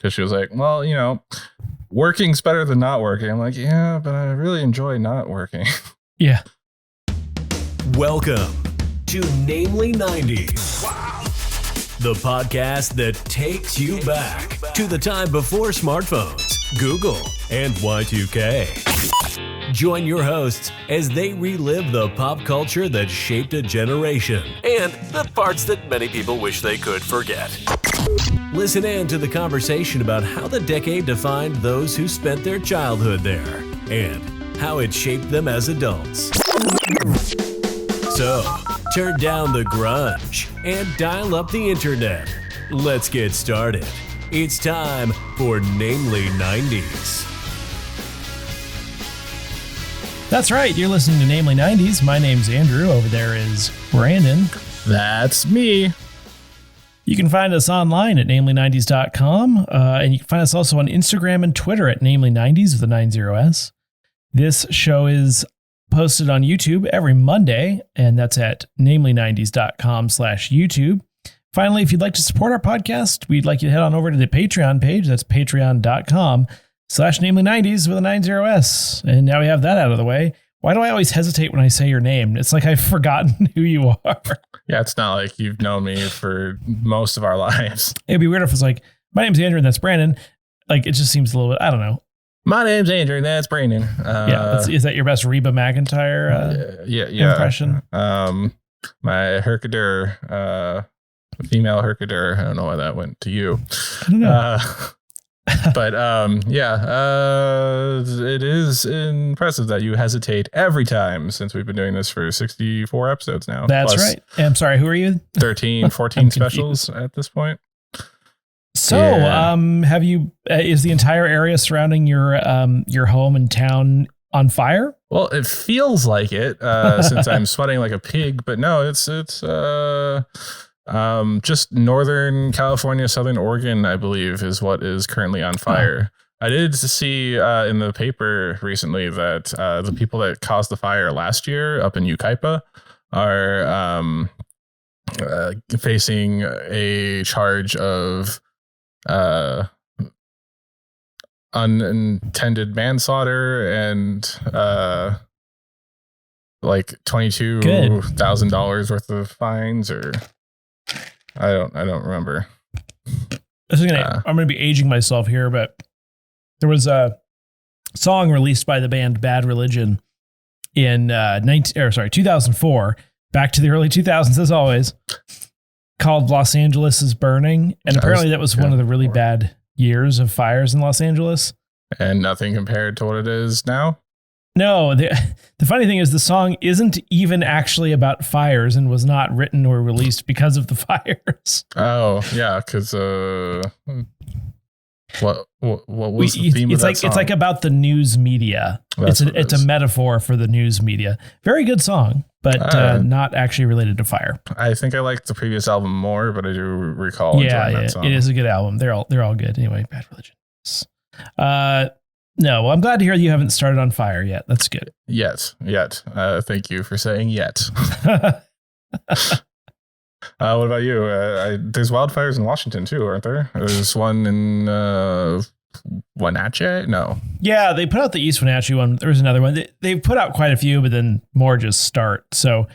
because she was like, well, working's better than not working. I'm like, yeah, but I really enjoy not working. Yeah. Welcome to Namely 90s. Wow. The podcast that takes you back to the time before smartphones, Google, and Y2K. Join your hosts as they relive the pop culture that shaped a generation and the parts that many people wish they could forget. Listen in to the conversation about how the decade defined those who spent their childhood there and how it shaped them as adults. So, turn down the grunge and dial up the internet. Let's get started. It's time for Namely 90s. That's right. You're listening to Namely 90s. My name's Andrew. Over there is Brandon. That's me. You can find us online at namely90s.com. And you can find us also on Instagram and Twitter at namely90s with a 90s. This show is posted on YouTube every Monday, and that's at namely90s.com/YouTube. Finally, if you'd like to support our podcast, we'd like you to head on over to the Patreon page. That's patreon.com/namely90s with a 90s. And now we have that out of the way. Why do I always hesitate when I say your name? It's like I've forgotten who you are. Yeah, it's not like you've known me for most of our lives. It'd be weird if it was like, my name's Andrew and that's Brandon. Like, it just seems a little bit, I don't know. My name's Andrew and that's Brandon. Is that your best Reba McEntire impression? My herkadur, female herkadur. I don't know why that went to you. I don't know. But it is impressive that you hesitate every time since we've been doing this for 64 episodes now. That's right. I'm sorry, who are you? 13, 14 specials at this point. So, have you? Is the entire area surrounding your home and town on fire? Well, it feels like it since I'm sweating like a pig, but no, it's just Northern California, Southern Oregon, I believe, is what is currently on fire. I did see in the paper recently that the people that caused the fire last year up in Ukaipa are facing a charge of unintended manslaughter and like $22,000 worth of fines, or I don't remember. I'm gonna be aging myself here, but there was a song released by the band Bad Religion in 2004, back to the early 2000s as always, called Los Angeles is Burning. And apparently that was one of the really bad years of fires in Los Angeles. And nothing compared to what it is now? No, the funny thing is the song isn't even actually about fires and was not written or released because of the fires. Oh, yeah, because what was the theme of that song? It's like about the news media. It's a metaphor for the news media. Very good song, but not actually related to fire. I think I liked the previous album more, but I do recall enjoying that song. It is a good album. They're all good. Anyway, Bad Religion. No, well, I'm glad to hear you haven't started on fire yet. That's good. Yet. Thank you for saying yet. What about you? There's wildfires in Washington too, aren't there? There's one in Wenatchee? No. Yeah, they put out the East Wenatchee one. There was another one. They've put out quite a few, but then more just start. So,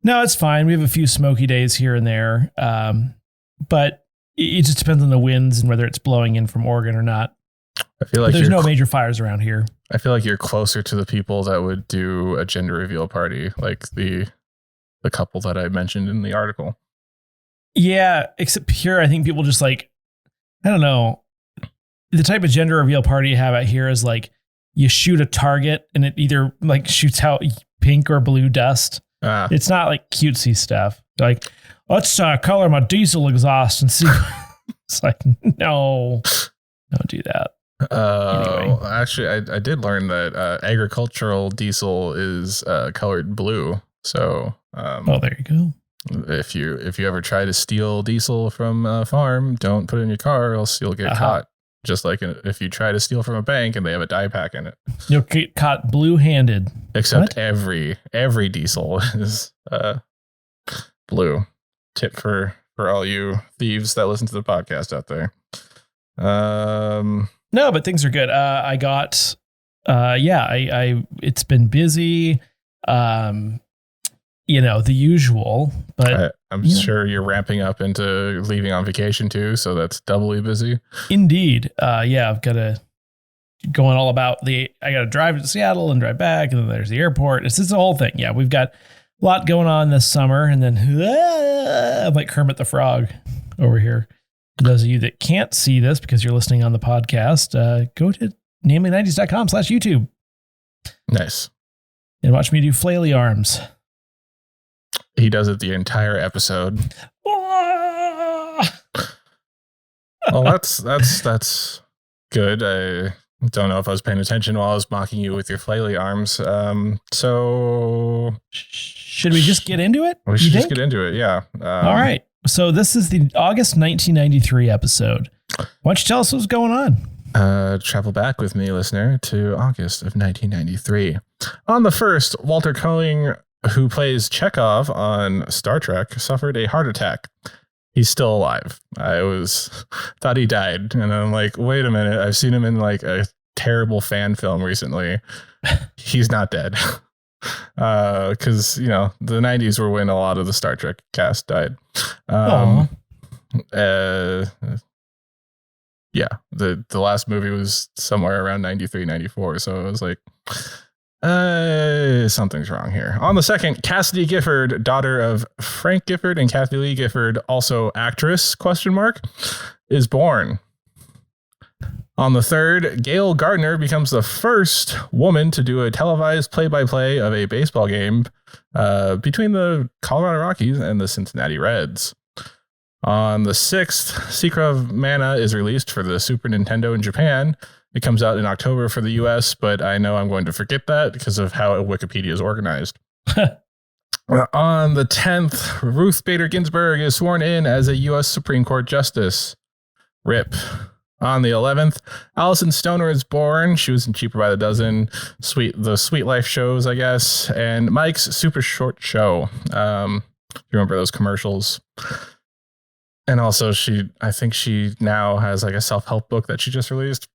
no, it's fine. We have a few smoky days here and there. But it just depends on the winds and whether it's blowing in from Oregon or not. I feel like there's no major fires around here. I feel like you're closer to the people that would do a gender reveal party, like the couple that I mentioned in the article. Yeah, except here, I think people just like, I don't know, the type of gender reveal party you have out here is like you shoot a target and it either like shoots out pink or blue dust. It's not like cutesy stuff. Like, let's color my diesel exhaust and see. It's like, no, don't do that. Anyway. Actually, I did learn that agricultural diesel is colored blue. So, there you go. If you ever try to steal diesel from a farm, don't put it in your car, or else you'll get caught. Just like if you try to steal from a bank and they have a dye pack in it, you'll get caught blue-handed. Except every diesel is blue. Tip for all you thieves that listen to the podcast out there. No, but things are good. I got, it's been busy. The usual, but I'm sure you're ramping up into leaving on vacation too. So that's doubly busy. Indeed. I've got to going all about I got to drive to Seattle and drive back. And then there's the airport. It's a whole thing. Yeah. We've got a lot going on this summer. And then I'm like Kermit the Frog over here. For those of you that can't see this because you're listening on the podcast, go to namely90s.com/YouTube. Nice. And watch me do flaily arms. He does it the entire episode. Well, that's good. I don't know if I was paying attention while I was mocking you with your flaily arms. So should we just get into it? We should just get into it. Yeah. All right. So this is the August 1993 episode. Why don't you tell us what's going on? Travel back with me, listener, to August of 1993. On the 1st, Walter Koenig, who plays Chekhov on Star Trek, suffered a heart attack. He's still alive. I thought he died. And I'm like, wait a minute. I've seen him in like a terrible fan film recently. He's not dead. Because, the 90s were when a lot of the Star Trek cast died. Yeah, the last movie was somewhere around 93, 94. So I was like, something's wrong here. On the 2nd, Cassidy Gifford, daughter of Frank Gifford and Kathy Lee Gifford, also actress, is born. On the 3rd, Gail Gardner becomes the first woman to do a televised play-by-play of a baseball game between the Colorado Rockies and the Cincinnati Reds. On the 6th, Secret of Mana is released for the Super Nintendo in Japan. It comes out in October for the US, but I know I'm going to forget that because of how Wikipedia is organized. On the 10th, Ruth Bader Ginsburg is sworn in as a US Supreme Court Justice. RIP. On the 11th, Allison Stoner is born. She was in Cheaper by the Dozen, the Sweet Life shows, I guess, and Mike's Super Short Show. You remember those commercials? And also, I think she now has like a self-help book that she just released.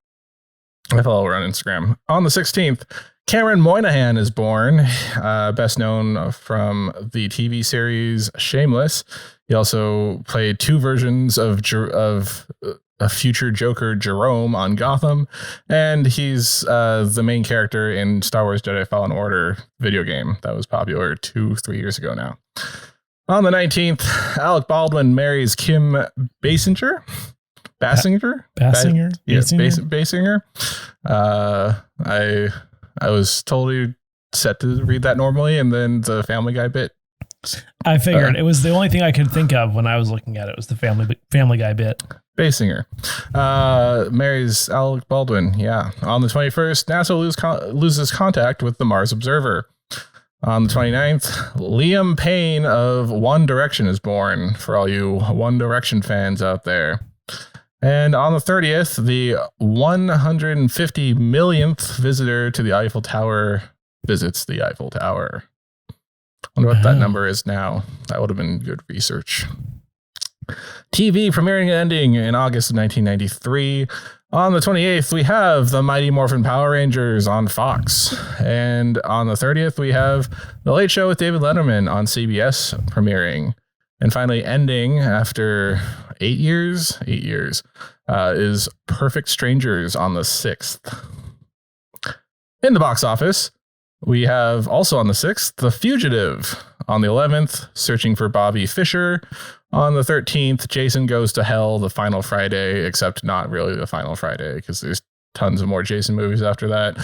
I follow her on Instagram. On the 16th, Cameron Moynihan is born, best known from the TV series Shameless. He also played 2 versions of a future Joker, Jerome, on Gotham, and he's the main character in Star Wars Jedi Fallen Order video game that was popular 2-3 years ago now. On the 19th, Alec Baldwin marries Kim Basinger. Basinger? I was totally set to read that normally, and then the Family Guy bit. I figured it was the only thing I could think of when I was looking at it was the Family Guy bit. Basinger marries Alec Baldwin. Yeah. On the 21st, NASA loses contact with the Mars Observer. On the 29th, Liam Payne of One Direction is born, for all you One Direction fans out there. And on the 30th, the 150 millionth visitor to the Eiffel Tower visits the Eiffel Tower. I wonder what that number is now. That would have been good research. TV premiering and ending in August of 1993. On the 28th, we have the Mighty Morphin Power Rangers on Fox. And on the 30th, we have The Late Show with David Letterman on CBS premiering. And finally ending after 8 years, is Perfect Strangers on the 6th. In the box office, we have also on the 6th, The Fugitive. On the 11th, Searching for Bobby Fischer. On the 13th, Jason Goes to Hell, the final Friday, except not really the final Friday because there's tons of more Jason movies after that.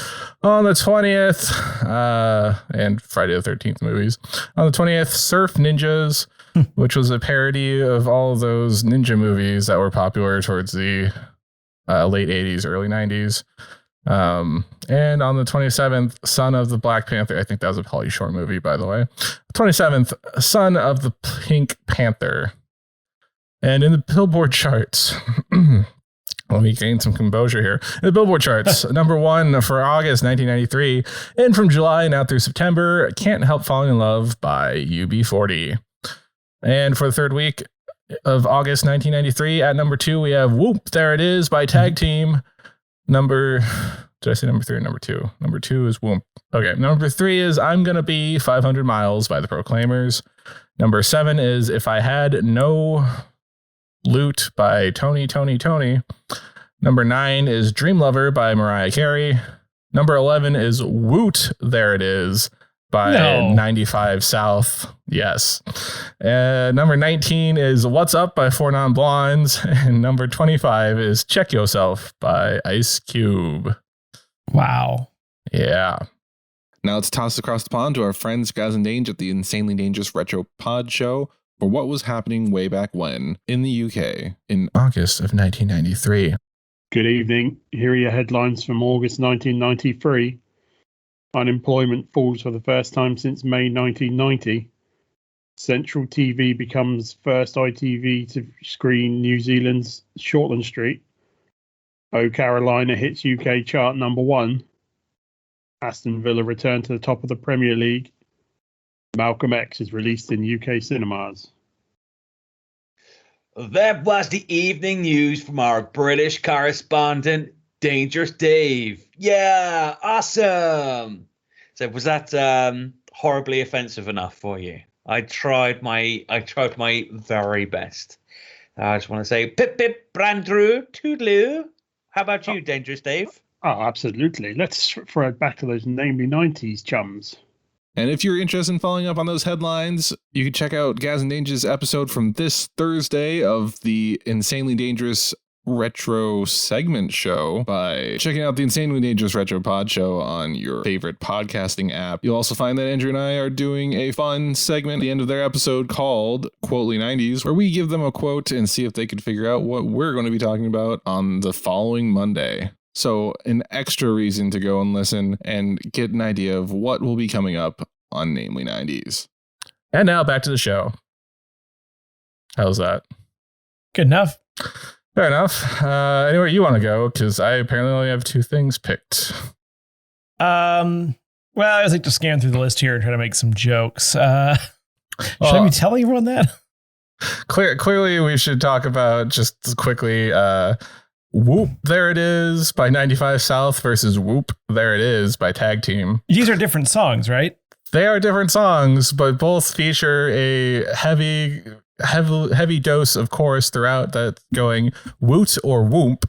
On the 20th, and Friday the 13th movies. On the 20th, Surf Ninjas, which was a parody of all of those ninja movies that were popular towards the late 80s, early 90s. And on the 27th, Son of the Black Panther. I think that was a Pauly Shore movie, by the way. 27th, Son of the Pink Panther. And in the Billboard charts, let me gain some composure here. In the Billboard charts, number 1 for August 1993, and from July now through September, Can't Help Falling in Love by UB40. And for the 3rd week, of August 1993. At number 2, we have Woot There It Is by Tag Team. Did I say number 3 or number 2? Number 2 is Whoop. Okay, number 3 is I'm Gonna Be 500 Miles by the Proclaimers. Number 7 is If I Had No Loot by Tony. Number 9 is Dream Lover by Mariah Carey. Number 11 is Woot There It Is by 95 South. Yes. Number 19 is What's Up by Four Non Blondes. And number 25 is Check Yourself by Ice Cube. Wow. Yeah. Now let's toss across the pond to our friends Gaz and Dange at the Insanely Dangerous Retro Pod Show for what was happening way back when in the UK in August of 1993. Good evening. Here are your headlines from August 1993. Unemployment falls for the first time since May 1990. Central TV becomes first ITV to screen New Zealand's Shortland Street. Oh Carolina hits UK chart number 1. Aston Villa return to the top of the Premier League. Malcolm X is released in UK cinemas. That was the evening news from our British correspondent, Dangerous Dave. Yeah, awesome. So was that horribly offensive enough for you? I tried my very best. I just want to say pip pip Brandrew toodaloo. How about you, Dangerous Dave? Oh, absolutely. Let's throw it back to those namely 90s chums. And if you're interested in following up on those headlines, you can check out Gaz and Dange's episode from this Thursday of the Insanely Dangerous Retro Segment Show by checking out the Insanely Dangerous Retro Pod Show on your favorite podcasting app. You'll also find that Andrew and I are doing a fun segment at the end of their episode called Quotely 90s, where we give them a quote and see if they can figure out what we're going to be talking about on the following Monday. So an extra reason to go and listen and get an idea of what will be coming up on Namely 90s. And now back to the show. How's that? Good enough. Fair enough. Anywhere you want to go, because I apparently only have 2 things picked. Well, I was like to scan through the list here and try to make some jokes. Should I be telling everyone that? Clearly, we should talk about just quickly Whoop There It Is by 95 South versus Whoop There It Is by Tag Team. These are different songs, right? They are different songs, but both feature a heavy dose of chorus throughout that's going woot or whoop,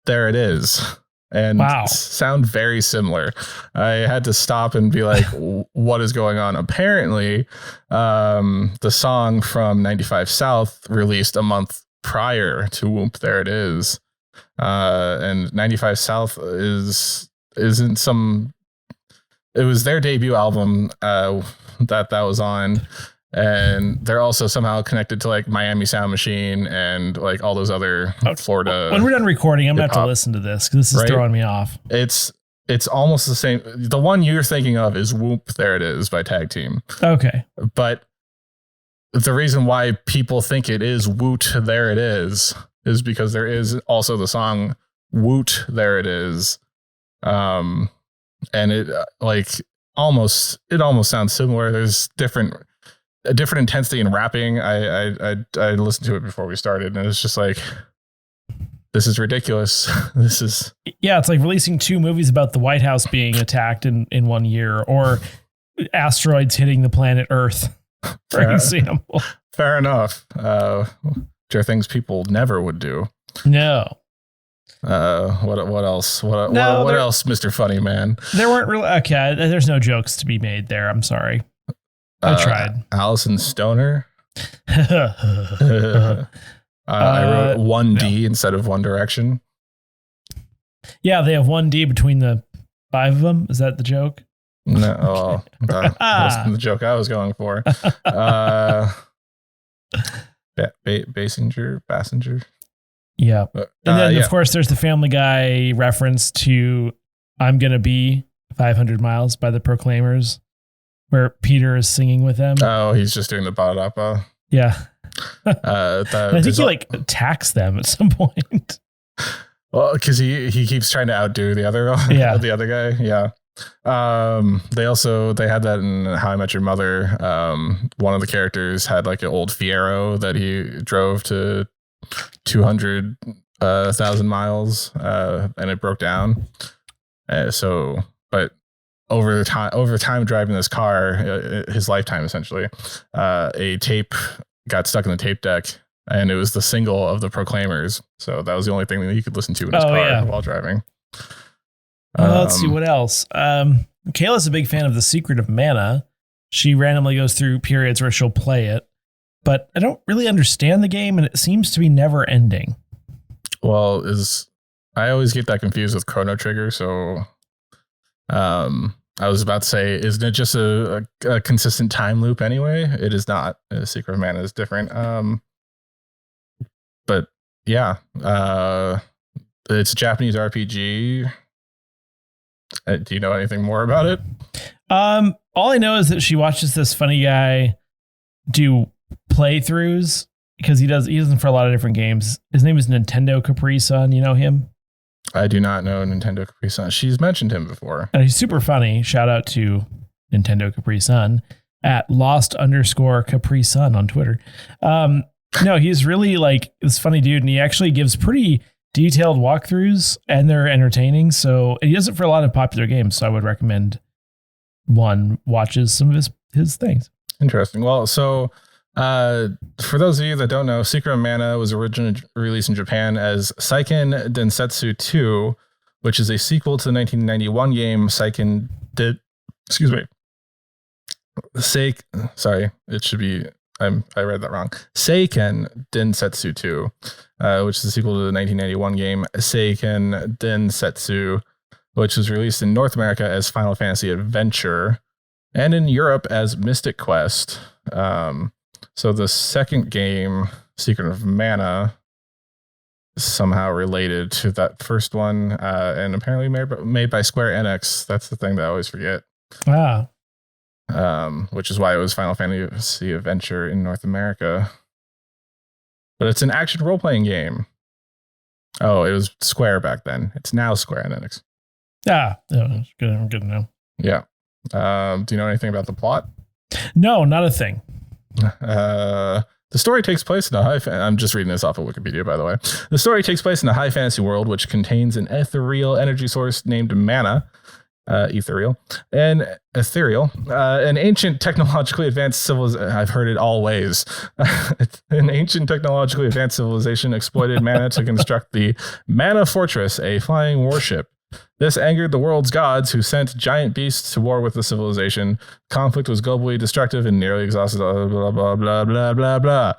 there it is. And sound very similar. I had to stop and be like, what is going on? Apparently, the song from 95 South released a month prior to Whoop There It Is. And 95 South isn't some... It was their debut album that was on. And they're also somehow connected to like Miami Sound Machine and like all those other Florida. When we're done recording, I'm going to have to listen to this because this is throwing me off. It's almost the same. The one you're thinking of is Whoop There It Is by Tag Team. Okay. But the reason why people think it is Woot There It Is because there is also the song Woot There It Is. And it almost sounds similar. There's a different intensity in rapping. I listened to it before we started, and it's just like, this is ridiculous. It's like releasing 2 movies about the White House being attacked in 1 year, or asteroids hitting the planet Earth, for example. Fair enough. Which are things people never would do. No. What else? What else, Mr. Funny Man? There weren't really. Okay, there's no jokes to be made there. I'm sorry. I tried. Allison Stoner. I wrote 1D instead of One Direction. Yeah, they have 1D between the 5 of them. Is that the joke? No, that wasn't the joke I was going for. Passenger. Yeah. And then, of course, there's the Family Guy reference to I'm Gonna Be 500 Miles by the Proclaimers, where Peter is singing with them. Oh, he's just doing the ba-da-ba. Yeah. I think he attacks them at some point. Well, because he keeps trying to outdo the other the other guy. Yeah. They had that in How I Met Your Mother. One of the characters had like an old Fiero that he drove to 200,000 miles, and it broke down. But over time driving this car, his lifetime essentially, a tape got stuck in the tape deck, and it was the single of the Proclaimers. So that was the only thing that you could listen to in his car while driving. Let's see what else. Kayla's a big fan of The Secret of Mana. She randomly goes through periods where she'll play it, but I don't really understand the game, and it seems to be never ending. Well, I always get that confused with Chrono Trigger. So, I was about to say, isn't it just a consistent time loop anyway? It is not. The Secret of Mana is different. But yeah, it's a Japanese RPG. Do you know anything more about it? All I know is that she watches this funny guy do playthroughs because he does them for a lot of different games. His name is Nintendo Capri Sun. You know him? I do not know Nintendo Capri Sun. She's mentioned him before. And he's super funny. Shout out to Nintendo Capri Sun at @lost_Capri Sun on Twitter. No, he's really like this funny dude, and he actually gives pretty detailed walkthroughs, and they're entertaining. So he does it for a lot of popular games. So I would recommend one watches some of his things. Interesting. Well, so for those of you that don't know, Secret of Mana was originally released in Japan as Seiken Densetsu 2, which is a sequel to the 1991 game Seiken it should be, I read that wrong. Seiken Densetsu 2, which is a sequel to the 1991 game Seiken Densetsu, which was released in North America as Final Fantasy Adventure and in Europe as Mystic Quest. So the second game, Secret of Mana, is somehow related to that first one, and apparently made by Square Enix. That's the thing that I always forget. Wow. Which is why it was Final Fantasy Adventure in North America. But it's an action role-playing game. Oh, it was Square back then. It's now Square Enix. Yeah, good to know. Yeah. Do you know anything about the plot? No, not a thing. The story takes place in I'm just reading this off of Wikipedia, by the way. The story takes place in a high fantasy world, which contains an ethereal energy source named Mana, an ancient technologically advanced civilization. I've heard it all ways. An ancient technologically advanced civilization exploited Mana to construct the Mana Fortress, a flying warship. This angered the world's gods, who sent giant beasts to war with the civilization. Conflict was globally destructive and nearly exhausted. Blah, blah, blah, blah, blah, blah.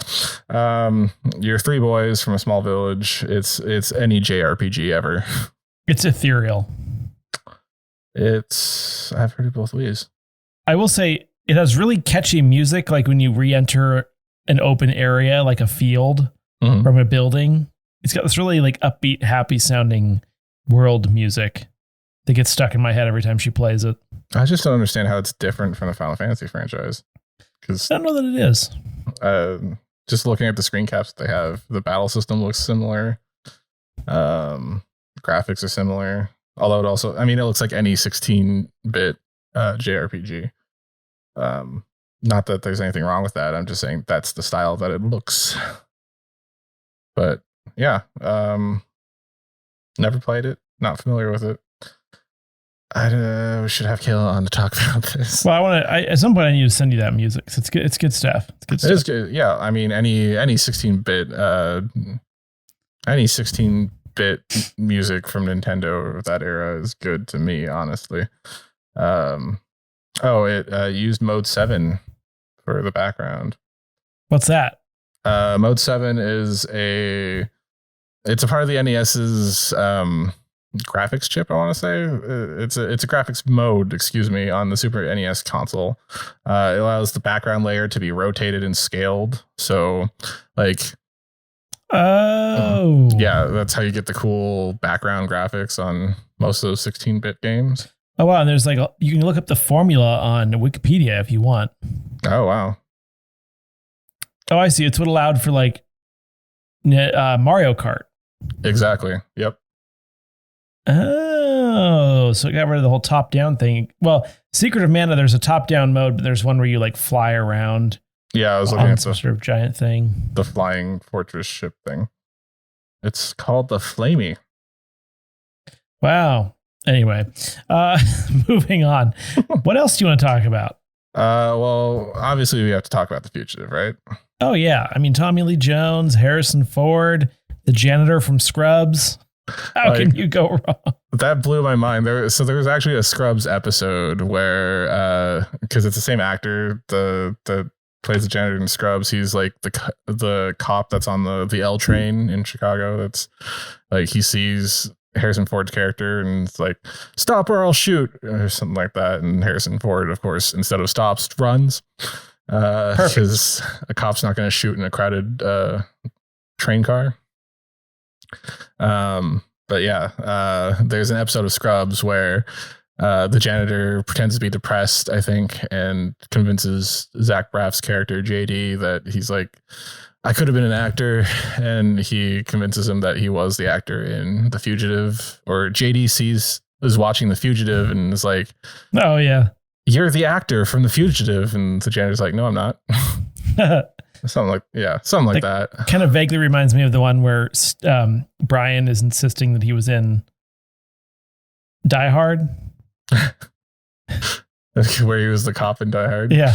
You're three boys from a small village. It's any JRPG ever. It's ethereal. I've heard it both ways. I will say it has really catchy music, like when you re-enter an open area, like a field from a building. It's got this really like upbeat, happy sounding world music that gets stuck in my head every time she plays it. I just don't understand how it's different from the Final Fantasy franchise. Because I don't know that it is. Just looking at the screen caps that they have, the battle system looks similar. Graphics are similar. Although it also, it looks like any 16-bit JRPG. Not that there's anything wrong with that. I'm just saying that's the style that it looks. But yeah, never played it. Not familiar with it. We should have Kayla on to talk about this. Well, at some point I need to send you that music. It's good. It's good stuff. It's good stuff. It is good. Yeah. Any 16-bit music from Nintendo of that era is good to me, honestly. It used Mode 7 for the background. What's that? Mode 7 is it's a part of the NES's graphics chip, I want to say. It's a graphics mode, on the Super NES console. It allows the background layer to be rotated and scaled. So, yeah, that's how you get the cool background graphics on most of those 16-bit games. Oh, wow. And there's you can look up the formula on Wikipedia if you want. Oh, wow. Oh, I see. It's what allowed for Mario Kart. Exactly. Yep. Oh, so it got rid of the whole top-down thing. Well, Secret of Mana, there's a top-down mode, but there's one where you like fly around. Yeah, I was looking on at some sort of giant thing. the flying fortress ship thing. It's called the Flamey. Wow. Anyway, moving on. What else do you want to talk about? Well, obviously we have to talk about The Fugitive, right? Oh, yeah. I mean, Tommy Lee Jones, Harrison Ford, the janitor from Scrubs. How can you go wrong? That blew my mind. There was actually a Scrubs episode where, because it's the same actor, the plays the janitor in Scrubs. He's like the cop that's on the L train in Chicago. That's like he sees Harrison Ford's character and it's like, stop or I'll shoot, or something like that. And Harrison Ford, of course, instead of stops, runs. Because a cop's not going to shoot in a crowded train car. But yeah, there's an episode of Scrubs where the janitor pretends to be depressed, I think, and convinces Zach Braff's character JD that he's like, I could have been an actor, and he convinces him that he was the actor in The Fugitive. Or JD is watching The Fugitive and is like, oh yeah, you're the actor from The Fugitive, and the janitor's like, no, I'm not. Something like that. Kind of vaguely reminds me of the one where Brian is insisting that he was in Die Hard. Where he was the cop in Die Hard. Yeah.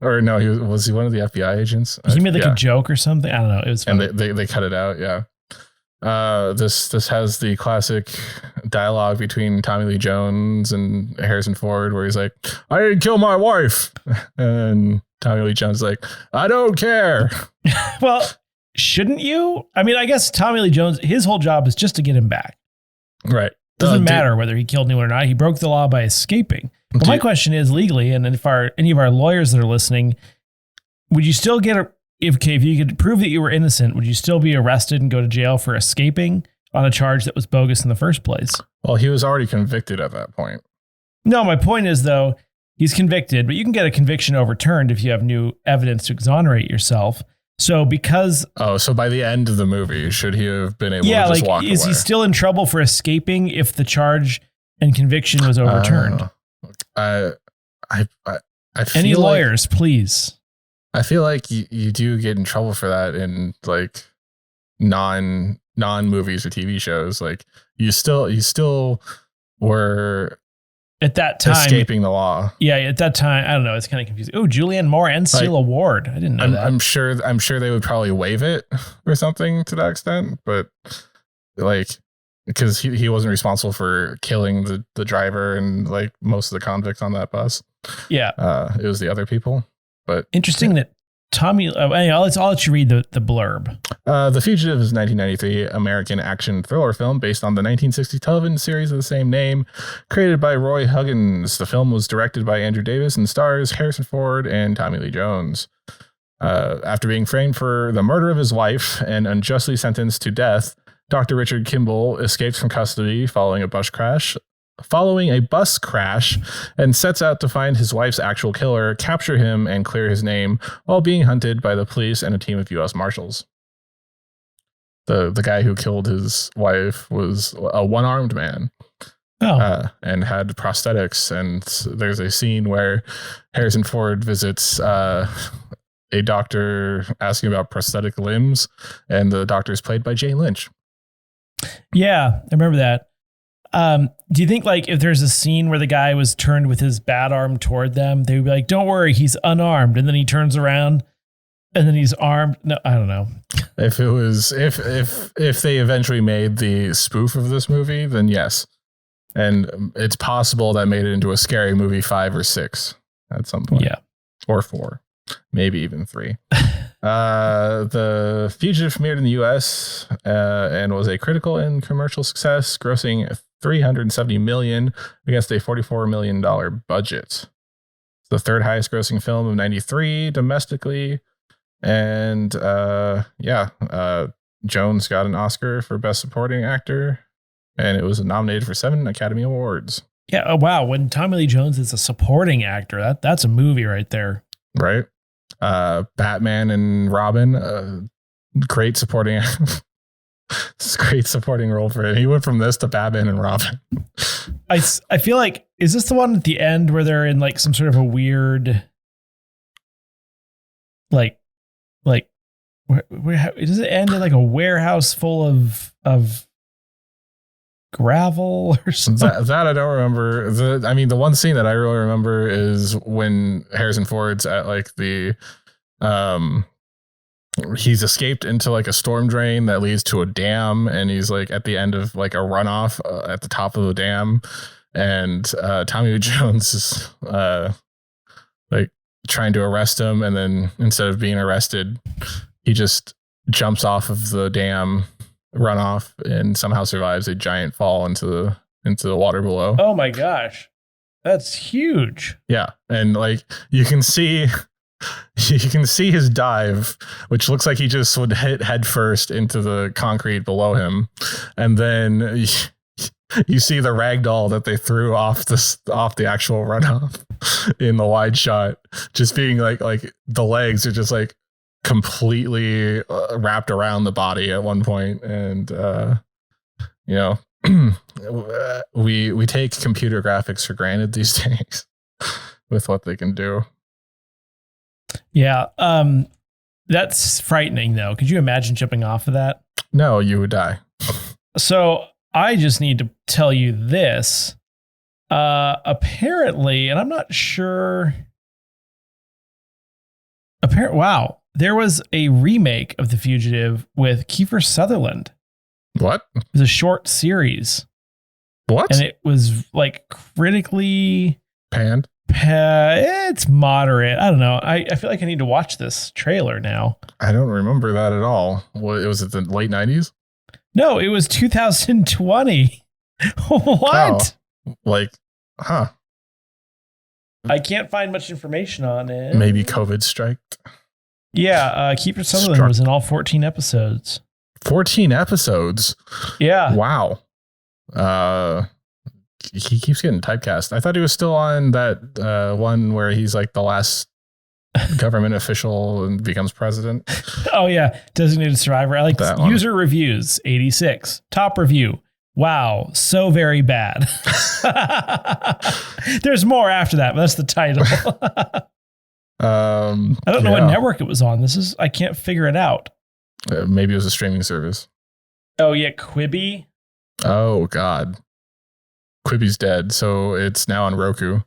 Or no, was he one of the FBI agents? He made like a joke or something. I don't know. It was funny. And they cut it out. Yeah. This has the classic dialogue between Tommy Lee Jones and Harrison Ford, where he's like, "I didn't kill my wife," and Tommy Lee Jones is like, "I don't care." Well, shouldn't you? I mean, I guess Tommy Lee Jones, his whole job is just to get him back. Right. Doesn't matter whether he killed anyone or not. He broke the law by escaping. But my question is, legally, and if any of our lawyers that are listening, would you still get if you could prove that you were innocent, would you still be arrested and go to jail for escaping on a charge that was bogus in the first place? Well, he was already convicted at that point. No, my point is, though, he's convicted, but you can get a conviction overturned if you have new evidence to exonerate yourself. So because... Oh, so by the end of the movie, should he have been able to just walk away? Is he still in trouble for escaping if the charge and conviction was overturned? I feel Any lawyers, please. I feel like you do get in trouble for that in like non movies or TV shows. Like you still were at that time escaping the law. Yeah, at that time, I don't know. It's kind of confusing. Oh, Julianne Moore and Celia Ward. I didn't know that. I'm sure they would probably waive it or something to that extent, but like because he wasn't responsible for killing the driver and like most of the convicts on that bus. Yeah, it was the other people. But interesting that Tommy. Anyway, I'll let you read the blurb. The Fugitive is a 1993 American action thriller film based on the 1960 television series of the same name, created by Roy Huggins. The film was directed by Andrew Davis and stars Harrison Ford and Tommy Lee Jones. After being framed for the murder of his wife and unjustly sentenced to death, Dr. Richard Kimball escapes from custody following a bus crash, and sets out to find his wife's actual killer, capture him, and clear his name while being hunted by the police and a team of U.S. Marshals. The guy who killed his wife was a one-armed man. And had prosthetics. And there's a scene where Harrison Ford visits a doctor asking about prosthetic limbs, and the doctor is played by Jane Lynch. Yeah, I remember that. Do you think like if there's a scene where the guy was turned with his bad arm toward them, they would be like, "Don't worry, he's unarmed," and then he turns around and then he's armed? No, I don't know. If it was if they eventually made the spoof of this movie, then yes, and it's possible that made it into a Scary Movie 5 or 6 at some point. Yeah, or 4, maybe even 3. The Fugitive premiered in the U.S. And was a critical and commercial success, grossing $370 million against a $44 million budget. It's the third highest grossing film of '93 domestically, and Jones got an Oscar for Best Supporting Actor, and it was nominated for 7 Academy Awards. Yeah. Oh wow! When Tommy Lee Jones is a supporting actor, that's a movie right there. Right. Batman and Robin, great supporting It's a great supporting role for him. He went from this to Batman and Robin. I feel like, is this the one at the end where they're in like some sort of a weird, like where does it end in like a warehouse full of gravel or something? That I don't remember. The one scene that I really remember is when Harrison Ford's at like the he's escaped into like a storm drain that leads to a dam, and he's like at the end of like a runoff at the top of the dam, and Tommy Lee Jones is like trying to arrest him, and then instead of being arrested, he just jumps off of the dam runoff and somehow survives a giant fall into the water below. Oh my gosh, that's huge. Yeah, and like you can see his dive, which looks like he just would hit head first into the concrete below him, and then you see the ragdoll that they threw off the actual runoff in the wide shot, just being like the legs are just like completely wrapped around the body at one point, and we take computer graphics for granted these days with what they can do. Yeah, that's frightening though. Could you imagine jumping off of that? No, you would die. So I just need to tell you this. Apparently, and I'm not sure. Wow, there was a remake of The Fugitive with Keifer Sutherland. What? It was a short series. What? And it was like critically panned. It's moderate. I don't know. I feel like I need to watch this trailer now. I don't remember that at all. What, was it the late 90s? No, it was 2020. What? Oh, like, huh. I can't find much information on it. Maybe COVID striked. Yeah, Keifer Sutherland was in all 14 episodes. 14 episodes? Yeah. Wow. He keeps getting typecast. I thought he was still on that one where he's like the last government official and becomes president. Oh yeah, Designated Survivor. I like that user reviews 86. Top review. Wow, so very bad. There's more after that, but that's the title. I don't know what network it was on. I can't figure it out. Maybe it was a streaming service. Oh yeah, Quibi. Oh God. Quibi's dead, so it's now on Roku.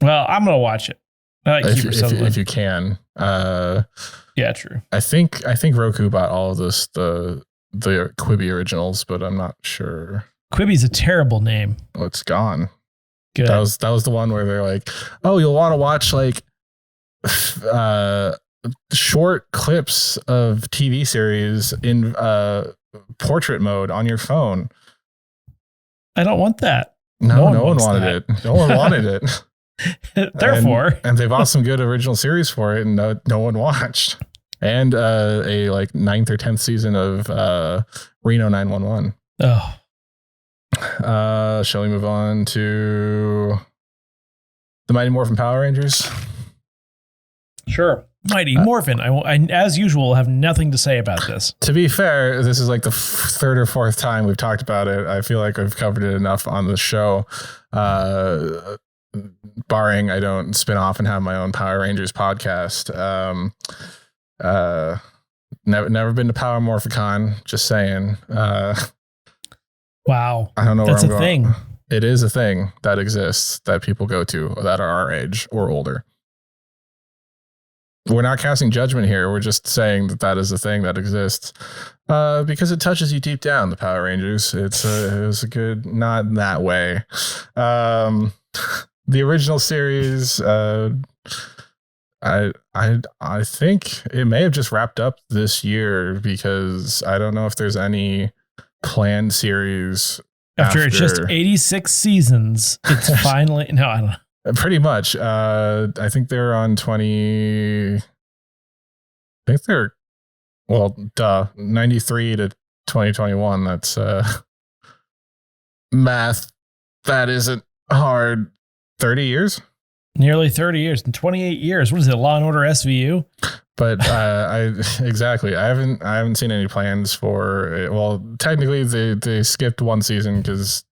Well, I'm gonna watch it. I like Keifer Sutherland. If you can. Yeah, true. I think Roku bought all of this, the Quibi originals, but I'm not sure. Quibi's a terrible name. Oh, it's gone. Good. That was the one where they're like, oh, you'll want to watch like short clips of TV series in portrait mode on your phone. I don't want that. No one wanted it. No one wanted it. Therefore, and they bought some good original series for it, and no one watched. And a like 9th or 10th season of Reno 911. Oh. Shall we move on to the Mighty Morphin Power Rangers? Sure. Mighty Morphin. I, as usual, have nothing to say about this. To be fair, this is like the third or fourth time we've talked about it. I feel like I've covered it enough on the show. Barring I don't spin off and have my own Power Rangers podcast. Never been to Power Morphicon. Just saying. Wow. I don't know That's where I'm going. Thing. It is a thing that exists that people go to that are our age or older. We're not casting judgment here. We're just saying that is a thing that exists because it touches you deep down. The Power Rangers. It was a good, not in that way. The original series. I think it may have just wrapped up this year because I don't know if there's any planned series after it's just 86 seasons. It's finally no, I don't know. Pretty much. I think they're on 20. I think they're 93 to 2021. That's math. That isn't hard. 30 years. Nearly 30 years and 28 years. What is it? Law and Order SVU? But exactly. I haven't seen any plans for it. Well, technically they skipped one season because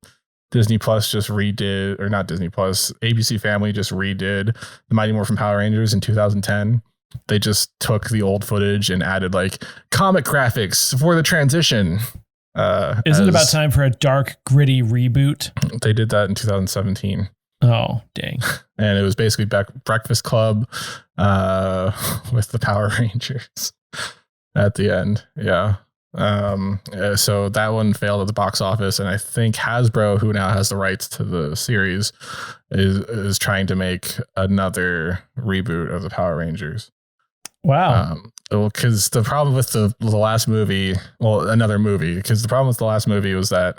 Disney Plus just redid, or not Disney Plus, ABC Family just redid the Mighty Morphin Power Rangers in 2010. They just took the old footage and added like comic graphics for the transition. Isn't it about time for a dark, gritty reboot? They did that in 2017. Oh, dang. And it was basically Breakfast Club with the Power Rangers at the end. Yeah. So that one failed at the box office. And I think Hasbro, who now has the rights to the series, is trying to make another reboot of the Power Rangers. Wow. Because the problem with the last movie, another movie, because the problem with the last movie was that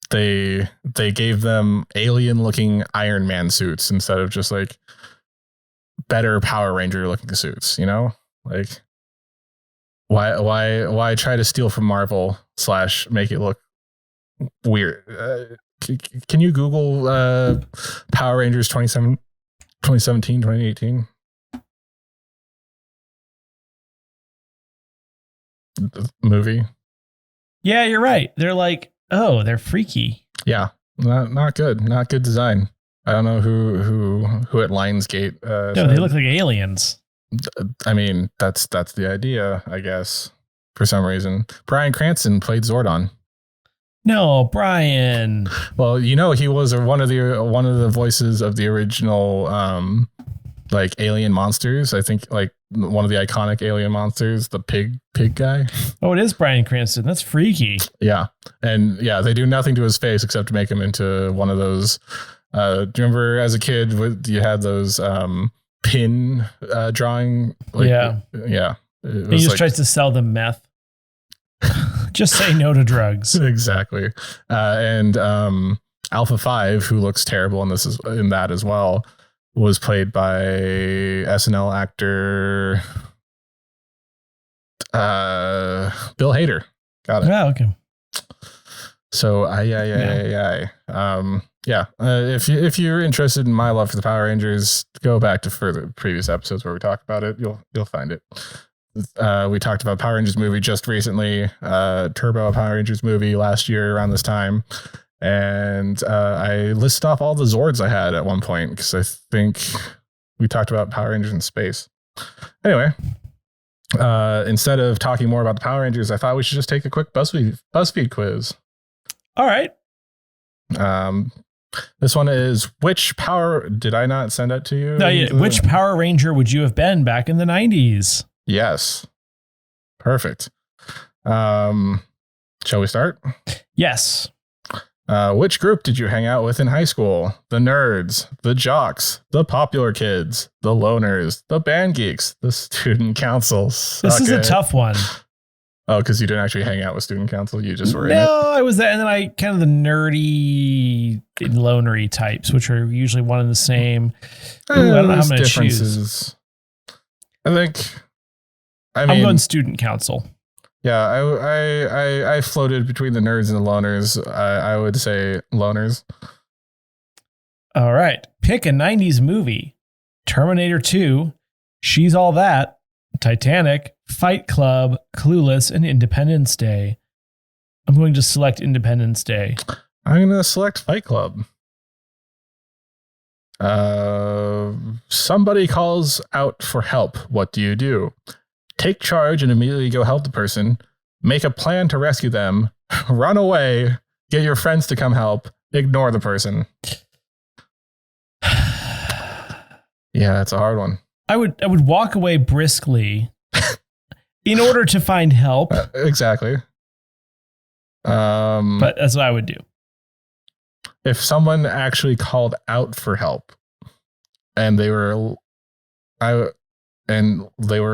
they gave them alien looking Iron Man suits instead of just like better Power Ranger looking suits, you know? Like why try to steal from Marvel / make it look weird? Can you Google Power Rangers 2017, 2018? The movie? Yeah, you're right. They're like, oh, they're freaky. Yeah, not good. Not good design. I don't know who at Lionsgate. No, they look like aliens. I mean, that's the idea, I guess. For some reason, Bryan Cranston played Zordon. No, Brian. Well, you know, he was one of the voices of the original like alien monsters. I think like one of the iconic alien monsters, the pig guy. Oh, it is Bryan Cranston. That's freaky. Yeah. And yeah, they do nothing to his face except to make him into one of those. Do you remember as a kid, you had those pin drawing? Like, yeah. Yeah. He just tries to sell them meth. Just say no to drugs. Exactly. And Alpha 5, who looks terrible in that as well, was played by SNL actor Bill Hader. Got it. Oh, okay. So if you're interested in my love for the Power Rangers, go back to further previous episodes where we talked about it. You'll find it. We talked about Power Rangers movie just recently, Turbo Power Rangers movie last year around this time. And I listed off all the Zords I had at one point because I think we talked about Power Rangers in space. Anyway, instead of talking more about the Power Rangers, I thought we should just take a quick BuzzFeed quiz. All right. This one is, which power did I not send that to you? No, which Power Ranger would you have been back in the 90s? Yes. Perfect. Shall we start? Yes. Which group did you hang out with in high school? The nerds, the jocks, the popular kids, the loners, the band geeks, the student councils. This is a tough one. Oh, because you didn't actually hang out with student council. You just were in it. No, I was that. And then I kind of the nerdy and lonery types, which are usually one and the same. Ooh, I don't know how many choose. I'm going student council. Yeah, I floated between the nerds and the loners. I would say loners. All right. Pick a 90s movie. Terminator 2, She's All That, Titanic, Fight Club, Clueless, and Independence Day. I'm going to select Independence Day. I'm going to select Fight Club. Somebody calls out for help. What do you do? Take charge and immediately go help the person. Make a plan to rescue them. Run away. Get your friends to come help. Ignore the person. Yeah, it's a hard one. I would walk away briskly in order to find help. Exactly. But that's what I would do. If someone actually called out for help and they were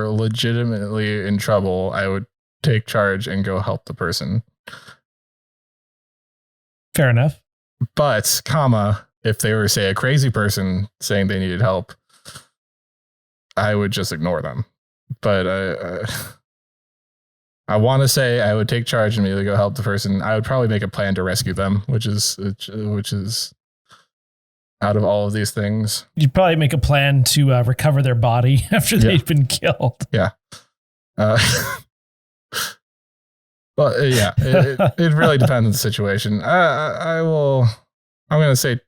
legitimately in trouble, I would take charge and go help the person. Fair enough. But, if they were, say, a crazy person saying they needed help, I would just ignore them. But I want to say I would take charge and immediately go help the person. I would probably make a plan to rescue them, which is out of all of these things. You'd probably make a plan to recover their body after they've been killed. Yeah. Well, yeah, it really depends on the situation. I'm going to say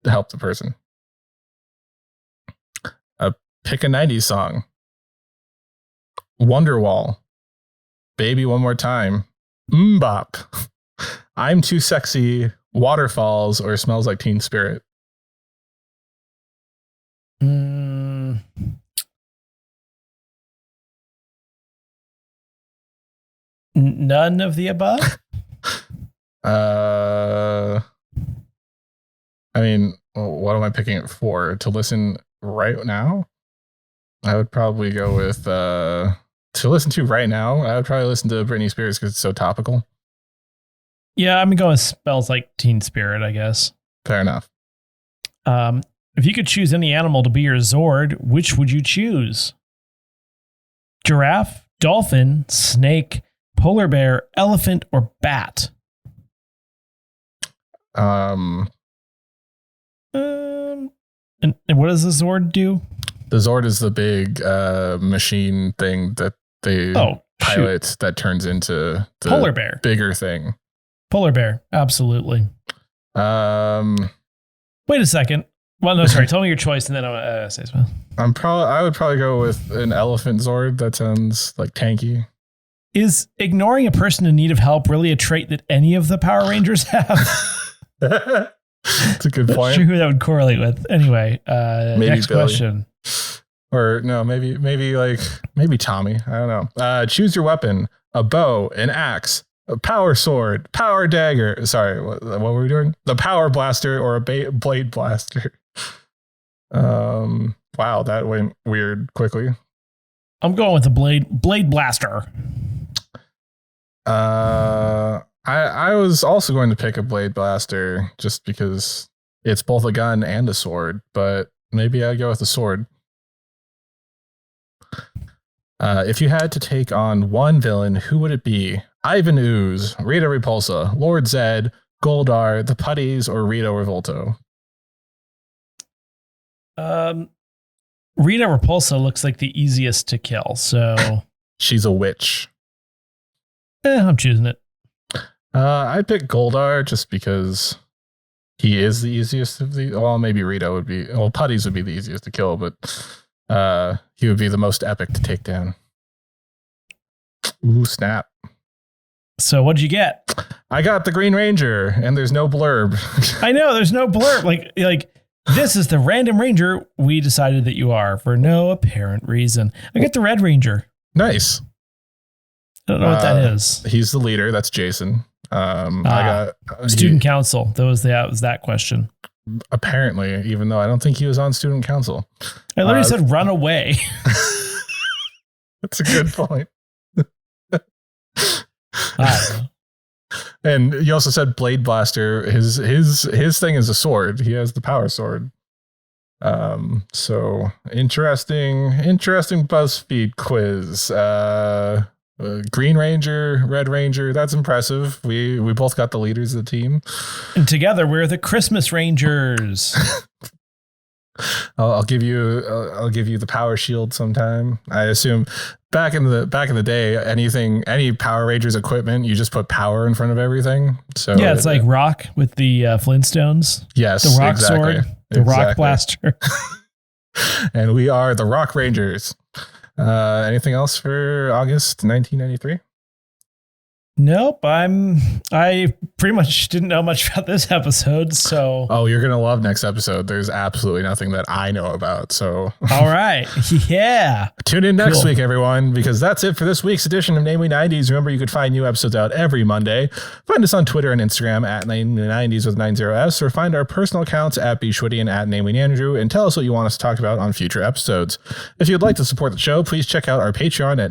help the person. Pick a 90s song. Wonderwall. Baby One More Time. Mbop. I'm Too Sexy. Waterfalls, or Smells Like Teen Spirit. None of the above? I mean, what am I picking it for? To listen right now? I would probably go with to listen to right now. I would probably listen to Britney Spears because it's so topical. Yeah, I'm going with Smells Like Teen Spirit, I guess. Fair enough. If you could choose any animal to be your Zord, which would you choose? Giraffe, dolphin, snake, polar bear, elephant, or bat? And what does the Zord do? The Zord is the big machine thing that they pilot that turns into the polar bear. Bigger thing. Polar bear, absolutely. Wait a second. Well, no, sorry. Tell me your choice, and then I'll say so. I would probably go with an elephant Zord. That sounds like tanky. Is ignoring a person in need of help really a trait that any of the Power Rangers have? That's a good point. Not sure who that would correlate with. Anyway, maybe next Billy. question. Or no, maybe Tommy. I don't know. Choose your weapon: a bow, an axe, a power sword, power dagger. Sorry, what were we doing? The power blaster or a blade blaster. Wow, that went weird quickly. I'm going with the blade blaster. I was also going to pick a blade blaster just because it's both a gun and a sword, but maybe I go with the sword. If you had to take on one villain, who would it be? Ivan Ooze, Rita Repulsa, Lord Zed, Goldar, the Putties, or Rita Revolto? Rita Repulsa looks like the easiest to kill, so She's a witch. I'm choosing it. I'd pick Goldar just because he is the easiest of the. Well, maybe Rita would be. Well, Putties would be the easiest to kill, but he would be the most epic to take down. Ooh, snap. So what'd you get? I got the Green Ranger, and there's no blurb. I know there's no blurb. Like this is the random ranger we decided that you are for no apparent reason. I get the Red Ranger. Nice. I don't know what that is. He's the leader. That's Jason. I got student council. That was that question. Apparently, even though I don't think he was on student council. I literally said run away. That's a good point. I don't know. And you also said blade blaster. His thing is a sword. He has the power sword. So interesting BuzzFeed quiz. Green Ranger, Red Ranger. That's impressive. We both got the leaders of the team, and together we're the Christmas Rangers. I'll give you the power shield sometime. I assume back in the day, any Power Rangers equipment, you just put power in front of everything. So yeah, it's like Rock with the Flintstones. Yes, the Rock exactly. sword, the Rock blaster. And we are the Rock Rangers. Anything else for August 1993? Nope. I pretty much didn't know much about this episode, so. Oh, you're gonna love next episode. There's absolutely nothing that I know about. So all right. Yeah. Tune in next week, everyone, because that's it for this week's edition of Namely 90s. Remember, you could find new episodes out every Monday. Find us on Twitter and Instagram at Namely 90s with 90s, or find our personal accounts at bshwitty and at Namely Andrew, and tell us what you want us to talk about on future episodes. If you'd like to support the show, please check out our Patreon at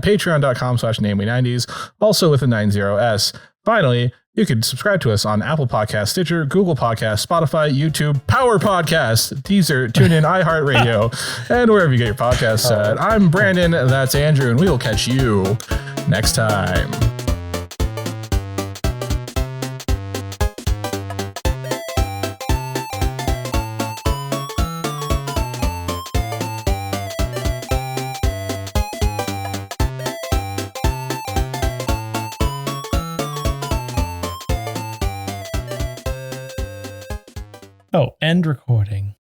patreon.com/namely90s. Also with a 90s. Finally, you can subscribe to us on Apple Podcasts, Stitcher, Google Podcasts, Spotify, YouTube, Power Podcasts, Deezer, TuneIn, iHeartRadio, and wherever you get your podcasts at. I'm Brandon, that's Andrew, and we will catch you next time. Oh, end recording.